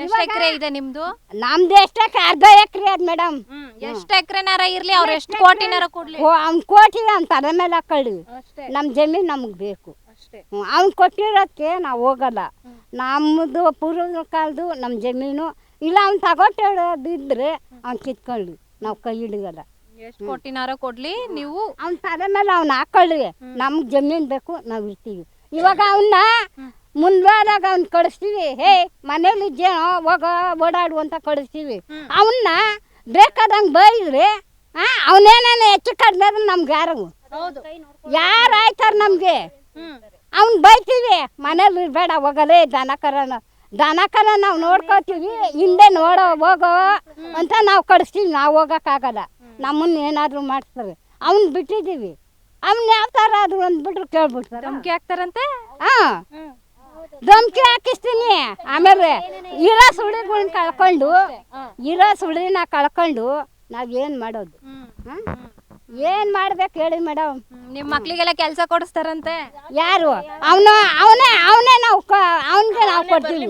ಎಷ್ಟು ಎಕರೆ ಇದೆ ನಿಮ್ದು? ನಮ್ದು ಎಷ್ಟಕ್ಕೆ ಅರ್ಧ ಎಕರೆ ಅದ್ ಮೇಡಮ್. ಎಷ್ಟು ಎಕರೆನಾರ ಇರ್ಲಿ, ಅವ್ರು ಎಷ್ಟು ಕೋಟಿನಾರ ಕೊಡ್ಲಿ, ಅವ್ನು ಕೋಟಿ ಅವ್ನ ತಲೆ ಮೇಲೆ ಹಾಕೊಳ್ಳಿ. ಅಷ್ಟೇ ನಮ್ಮ ಜಮೀನು ನಮಗೆ ಬೇಕು. ಅಷ್ಟೇ. ಅವ್ನು ಕೊಟ್ಟಿರೋದಕ್ಕೆ ನಾವು ಹೋಗಲ್ಲ. ನಮ್ಮದು ಪೂರ್ವದ ಕಾಲದ್ದು ನಮ್ಮ ಜಮೀನು. ಇಲ್ಲ ಅವ್ನು ತಗೊಟ್ಟಿದ್ರೆ ಅವ್ನು ಕಿತ್ಕೊಳ್ಳಿ, ನಾವು ಕೈ ಹಿಡಿಗಲ್ಲ. ಎಷ್ಟು ಕೋಟಿನಾರ ಕೊಡ್ಲಿ ನೀವು ಅವ್ನ ತಲೆ ಮೇಲೆ ಅವ್ನು ಹಾಕೊಳ್ಳಿ. ನಮ್ಗೆ ಜಮೀನು ಬೇಕು, ನಾವು ಇರ್ತೀವಿ. ಇವಾಗ ಅವನ್ನ ಮುಂದ್ವಾದಾಗ ಅವ್ನು ಕಳಿಸ್ತೀವಿ. ಹೇ ಮನೇಲಿ ಹೋಗ ಓಡಾಡು ಅಂತ ಕಳಿಸ್ತೀವಿ. ಅವನ್ನ ಬೇಕಾದಂಗೆ ಬೈದ್ರೆ ಅವನೇನೇನು ಹೆಚ್ಚು ಕಡಿಮೆ ಆದ್ರೆ ನಮ್ಗೆ ಯಾರು ಆಯ್ತಾರೆ ನಮಗೆ. ಅವ್ನು ಬೈತೀವಿ, ಮನೇಲಿ ಬೇಡ ಹೋಗಲೇ ದನ ಕರ ನಾವು ನೋಡ್ಕೋತೀವಿ, ಹಿಂದೆ ಹೋಗೋ ಅಂತ ನಾವು ಕಳಿಸ್ತೀವಿ. ನಾವು ಹೋಗೋಕ್ಕಾಗಲ್ಲ, ನಮ್ಮನ್ನ ಏನಾದರೂ ಮಾಡಿಸ್ತಾರೆ. ಅವ್ನು ಬಿಟ್ಟಿದ್ದೀವಿ. ಅವ್ನು ಯಾವ ಥರ ಆದರೂ ಅಂದ್ಬಿಟ್ರು ಕೇಳ್ಬಿಡ್ತಾರೆ. ಧಮ್ಕಿ ಹಾಕ್ತಾರಂತೆ. ಹಾಂ, ಧಮ್ಕಿ ಹಾಕಿಸ್ತೀನಿ. ಆಮೇಲೆ ಇರೋ ಸುಳಿನ ಕಳ್ಕೊಂಡು ನಾವೇನು ಮಾಡೋದು? ಏನು ಮಾಡ್ಬೇಕು ಹೇಳಿ ಮೇಡಮ್? ನಿಮ್ಮ ಮಕ್ಳಿಗೆಲ್ಲ ಕೆಲಸ ಕೊಡಿಸ್ತಾರಂತೆ. ಯಾರು? ಅವನೇ ನಾವು ಅವನಿಗೆ ನಾವು ಕೊಡ್ತೀವಿ.